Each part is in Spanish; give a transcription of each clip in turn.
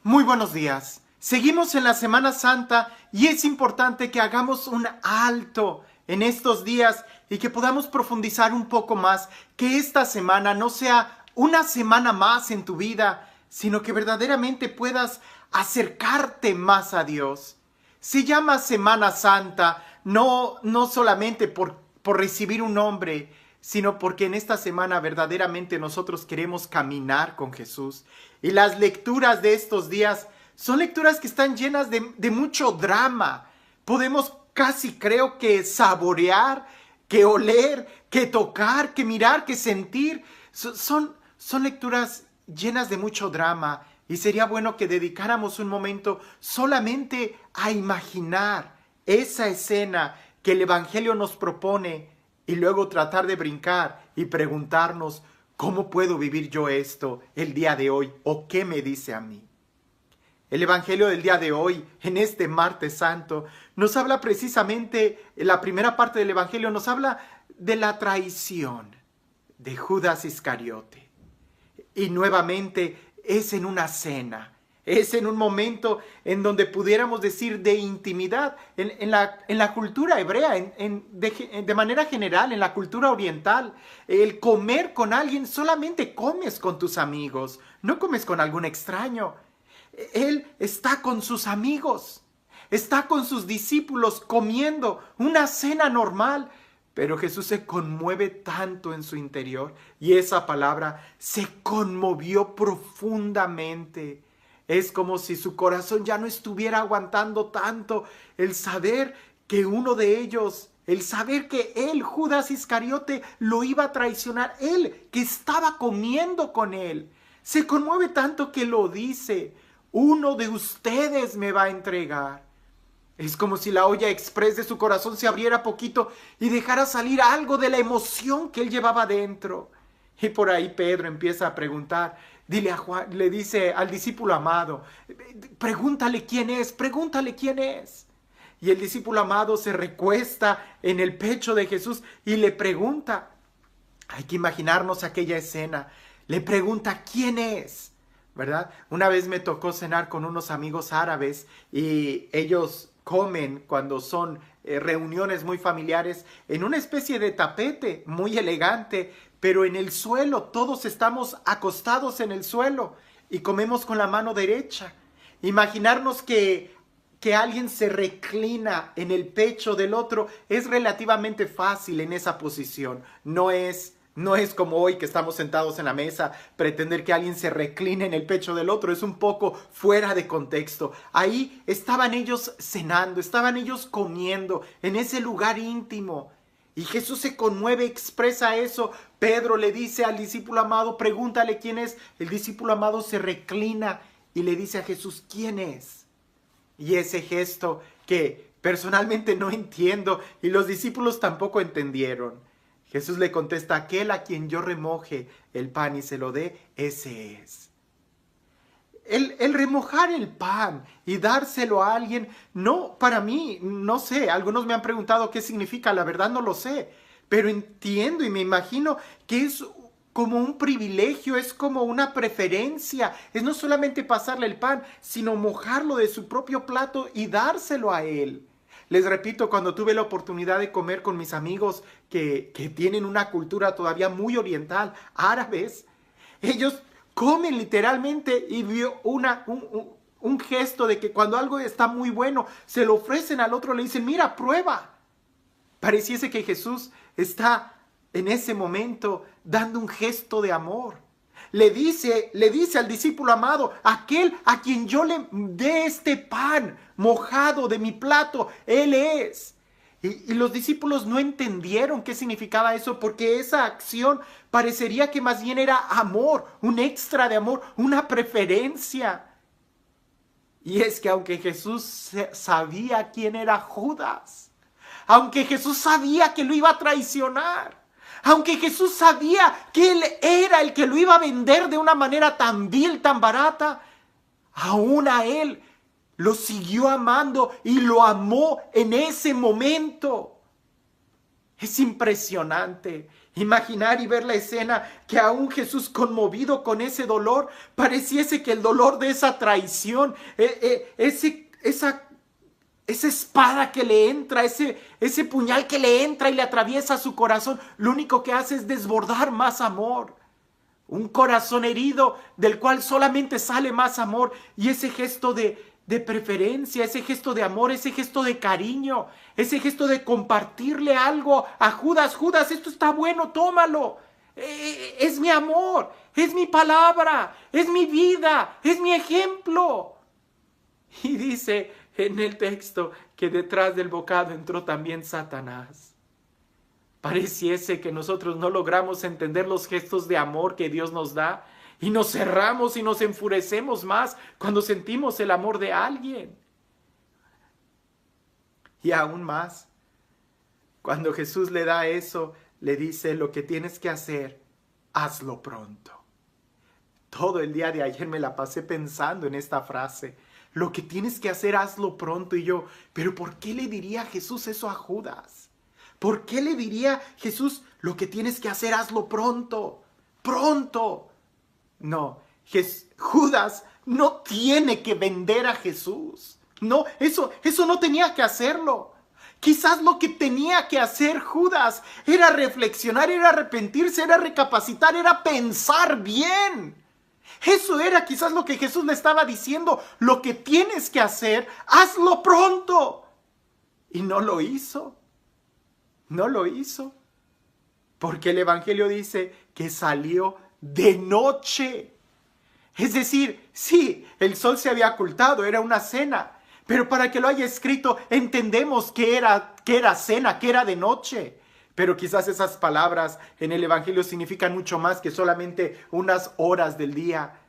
Muy buenos días. Seguimos en la Semana Santa y es importante que hagamos un alto en estos días y que podamos profundizar un poco más, que esta semana no sea una semana más en tu vida, sino que verdaderamente puedas acercarte más a Dios. Se llama Semana Santa no solamente por recibir un nombre, sino porque en esta semana verdaderamente nosotros queremos caminar con Jesús. Y las lecturas de estos días son lecturas que están llenas de mucho drama. Podemos casi creo que saborear, que oler, que tocar, que mirar, que sentir. Son lecturas llenas de mucho drama. Y sería bueno que dedicáramos un momento solamente a imaginar esa escena que el Evangelio nos propone y luego tratar de brincar y preguntarnos, ¿cómo puedo vivir yo esto el día de hoy? ¿O qué me dice a mí? El Evangelio del día de hoy, en este martes santo, nos habla precisamente, en la primera parte del Evangelio nos habla de la traición de Judas Iscariote. Y nuevamente es en una cena. Es en un momento en donde pudiéramos decir de intimidad, en la cultura hebrea, de manera general, en la cultura oriental. El comer con alguien, solamente comes con tus amigos, no comes con algún extraño. Él está con sus amigos, está con sus discípulos comiendo una cena normal. Pero Jesús se conmueve tanto en su interior y esa palabra se conmovió profundamente. Es como si su corazón ya no estuviera aguantando tanto el saber que uno de ellos, el saber que él, Judas Iscariote, lo iba a traicionar, él que estaba comiendo con él. Se conmueve tanto que lo dice, uno de ustedes me va a entregar. Es como si la olla express de su corazón se abriera poquito y dejara salir algo de la emoción que él llevaba dentro. Y por ahí Pedro empieza a preguntar, dile a Juan, le dice al discípulo amado, pregúntale quién es, pregúntale quién es. Y el discípulo amado se recuesta en el pecho de Jesús y le pregunta, hay que imaginarnos aquella escena, le pregunta quién es, ¿verdad? Una vez me tocó cenar con unos amigos árabes y ellos comen cuando son reuniones muy familiares en una especie de tapete muy elegante, pero en el suelo, todos estamos acostados en el suelo y comemos con la mano derecha. Imaginarnos que alguien se reclina en el pecho del otro es relativamente fácil en esa posición. No es como hoy que estamos sentados en la mesa, pretender que alguien se recline en el pecho del otro es un poco fuera de contexto. Ahí estaban ellos cenando, estaban ellos comiendo en ese lugar íntimo. Y Jesús se conmueve, expresa eso. Pedro le dice al discípulo amado, pregúntale quién es. El discípulo amado se reclina y le dice a Jesús, ¿quién es? Y ese gesto que personalmente no entiendo y los discípulos tampoco entendieron. Jesús le contesta, aquel a quien yo remoje el pan y se lo dé, ese es. El remojar el pan y dárselo a alguien, no, para mí, no sé, algunos me han preguntado qué significa, la verdad no lo sé, pero entiendo y me imagino que es como un privilegio, es como una preferencia, es no solamente pasarle el pan, sino mojarlo de su propio plato y dárselo a él. Les repito, cuando tuve la oportunidad de comer con mis amigos que tienen una cultura todavía muy oriental, árabes, ellos comen literalmente y vio un gesto de que cuando algo está muy bueno, se lo ofrecen al otro, le dicen, mira, prueba. Pareciese que Jesús está en ese momento dando un gesto de amor. Le dice al discípulo amado, aquel a quien yo le dé este pan mojado de mi plato, él es. Y los discípulos no entendieron qué significaba eso, porque esa acción parecería que más bien era amor, un extra de amor, una preferencia. Y es que aunque Jesús sabía quién era Judas, aunque Jesús sabía que lo iba a traicionar, aunque Jesús sabía que él era el que lo iba a vender de una manera tan vil, tan barata, aún a él lo siguió amando y lo amó en ese momento. Es impresionante. Imaginar y ver la escena que aún Jesús, conmovido con ese dolor, pareciese que el dolor de esa traición, esa espada que le entra, ese puñal que le entra y le atraviesa su corazón, lo único que hace es desbordar más amor. Un corazón herido del cual solamente sale más amor, y ese gesto de preferencia, ese gesto de amor, ese gesto de cariño, ese gesto de compartirle algo a Judas. Judas, esto está bueno, tómalo. Es mi amor, es mi palabra, es mi vida, es mi ejemplo. Y dice en el texto que detrás del bocado entró también Satanás. Pareciese que nosotros no logramos entender los gestos de amor que Dios nos da y nos cerramos y nos enfurecemos más cuando sentimos el amor de alguien. Y aún más, cuando Jesús le da eso, le dice: lo que tienes que hacer, hazlo pronto. Todo el día de ayer me la pasé pensando en esta frase. Lo que tienes que hacer, hazlo pronto. Y yo, ¿pero por qué le diría Jesús eso a Judas? ¿Por qué le diría Jesús: lo que tienes que hacer, hazlo pronto? ¡Pronto! No, Judas no tiene que vender a Jesús. No, eso no tenía que hacerlo. Quizás lo que tenía que hacer Judas era reflexionar, era arrepentirse, era recapacitar, era pensar bien. Eso era quizás lo que Jesús le estaba diciendo: lo que tienes que hacer, hazlo pronto. Y no lo hizo. No lo hizo. Porque el Evangelio dice que salió de noche. Es decir, sí, el sol se había ocultado, era una cena. Pero para que lo haya escrito, entendemos que era cena, que era de noche. Pero quizás esas palabras en el Evangelio significan mucho más que solamente unas horas del día.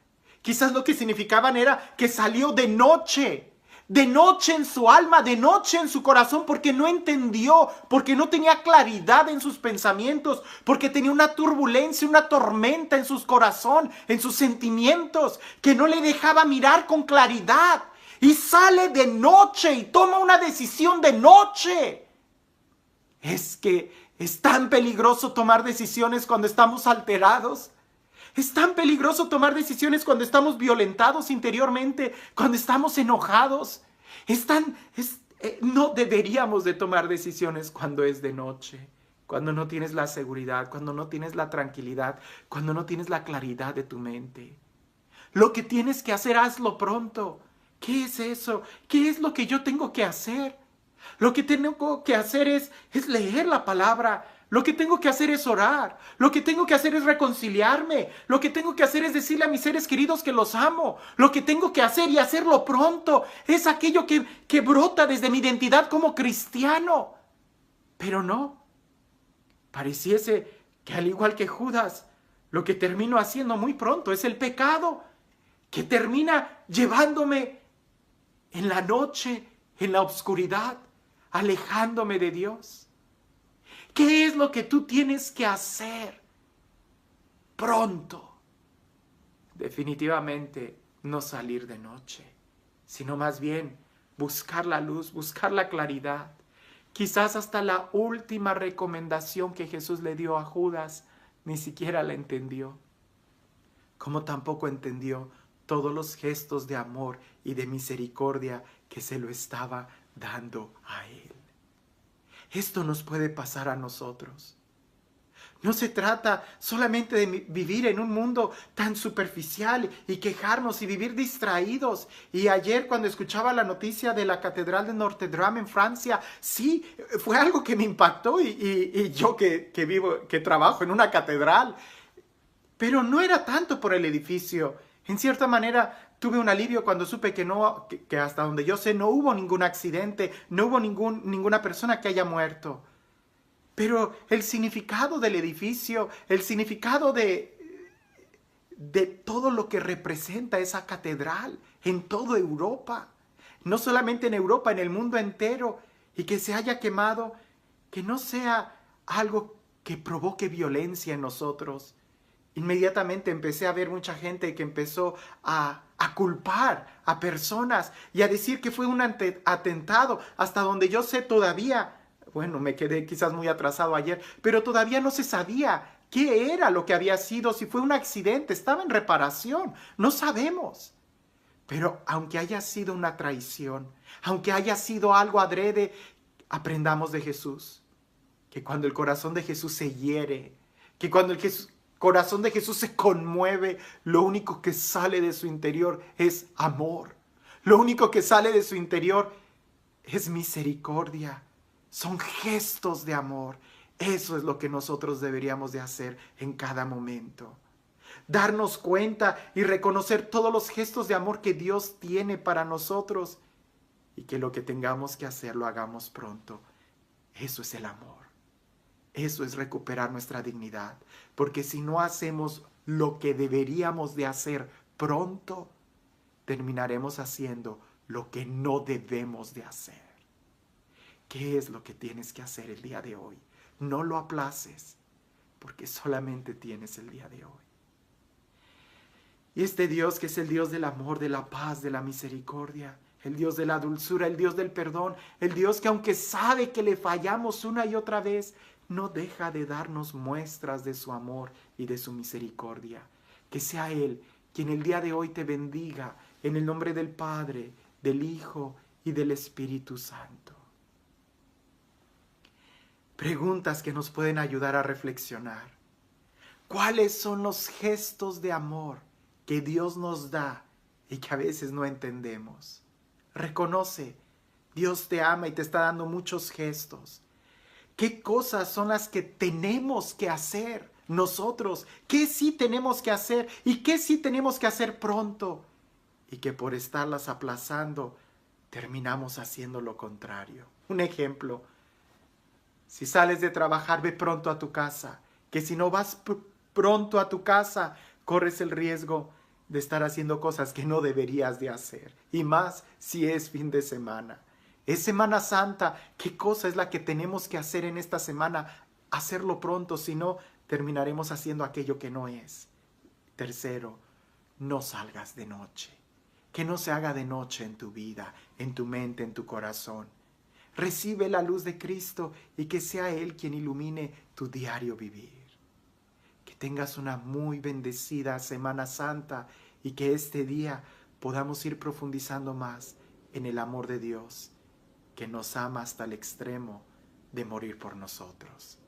Quizás lo que significaban era que salió de noche en su alma, de noche en su corazón, porque no entendió, porque no tenía claridad en sus pensamientos, porque tenía una turbulencia, una tormenta en su corazón, en sus sentimientos, que no le dejaba mirar con claridad. Y sale de noche y toma una decisión de noche. Es que es tan peligroso tomar decisiones cuando estamos alterados. Es tan peligroso tomar decisiones cuando estamos violentados interiormente, cuando estamos enojados. No deberíamos de tomar decisiones cuando es de noche, cuando no tienes la seguridad, cuando no tienes la tranquilidad, cuando no tienes la claridad de tu mente. Lo que tienes que hacer, hazlo pronto. ¿Qué es eso? ¿Qué es lo que yo tengo que hacer? Lo que tengo que hacer es leer la palabra. Lo que tengo que hacer es orar. Lo que tengo que hacer es reconciliarme. Lo que tengo que hacer es decirle a mis seres queridos que los amo. Lo que tengo que hacer, y hacerlo pronto, es aquello que brota desde mi identidad como cristiano. Pero no. Pareciese que, al igual que Judas, lo que termino haciendo muy pronto es el pecado, que termina llevándome en la noche, en la oscuridad, alejándome de Dios. ¿Qué es lo que tú tienes que hacer pronto? Definitivamente no salir de noche, sino más bien buscar la luz, buscar la claridad. Quizás hasta la última recomendación que Jesús le dio a Judas ni siquiera la entendió, como tampoco entendió todos los gestos de amor y de misericordia que se lo estaba dando a él. Esto nos puede pasar a nosotros. No se trata solamente de vivir en un mundo tan superficial y quejarnos y vivir distraídos. Y ayer, cuando escuchaba la noticia de la Catedral de Notre Dame en Francia, sí, fue algo que me impactó, y yo que trabajo en una catedral. Pero no era tanto por el edificio. En cierta manera, tuve un alivio cuando supe que hasta donde yo sé no hubo ningún accidente, no hubo ninguna persona que haya muerto. Pero el significado del edificio, el significado de todo lo que representa esa catedral en toda Europa, no solamente en Europa, en el mundo entero, y que se haya quemado, que no sea algo que provoque violencia en nosotros. Inmediatamente empecé a ver mucha gente que empezó a culpar a personas y a decir que fue un atentado. Hasta donde yo sé, todavía Bueno, me quedé quizás muy atrasado ayer, pero todavía no se sabía qué era lo que había sido, si fue un accidente, estaba en reparación, no sabemos. Pero aunque haya sido una traición, aunque haya sido algo adrede, aprendamos de Jesús. Que cuando el corazón de Jesús se hiere, que cuando corazón de Jesús se conmueve, lo único que sale de su interior es amor. Lo único que sale de su interior es misericordia. Son gestos de amor. Eso es lo que nosotros deberíamos de hacer en cada momento. Darnos cuenta y reconocer todos los gestos de amor que Dios tiene para nosotros y que lo que tengamos que hacer lo hagamos pronto. Eso es el amor. Eso es recuperar nuestra dignidad. Porque si no hacemos lo que deberíamos de hacer pronto, terminaremos haciendo lo que no debemos de hacer. ¿Qué es lo que tienes que hacer el día de hoy? No lo aplaces, porque solamente tienes el día de hoy. Y este Dios que es el Dios del amor, de la paz, de la misericordia, el Dios de la dulzura, el Dios del perdón, el Dios que aunque sabe que le fallamos una y otra vez, no deja de darnos muestras de su amor y de su misericordia. Que sea Él quien el día de hoy te bendiga en el nombre del Padre, del Hijo y del Espíritu Santo. Preguntas que nos pueden ayudar a reflexionar. ¿Cuáles son los gestos de amor que Dios nos da y que a veces no entendemos? Reconoce, Dios te ama y te está dando muchos gestos. ¿Qué cosas son las que tenemos que hacer nosotros? ¿Qué sí tenemos que hacer y qué sí tenemos que hacer pronto? Y que por estarlas aplazando, terminamos haciendo lo contrario. Un ejemplo, si sales de trabajar, ve pronto a tu casa. Que si no vas pronto a tu casa, corres el riesgo de estar haciendo cosas que no deberías de hacer. Y más si es fin de semana. Es Semana Santa. ¿Qué cosa es la que tenemos que hacer en esta semana? Hacerlo pronto, si no, terminaremos haciendo aquello que no es. Tercero, no salgas de noche. Que no se haga de noche en tu vida, en tu mente, en tu corazón. Recibe la luz de Cristo y que sea Él quien ilumine tu diario vivir. Que tengas una muy bendecida Semana Santa y que este día podamos ir profundizando más en el amor de Dios, que nos ama hasta el extremo de morir por nosotros.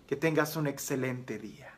Que tengas un excelente día.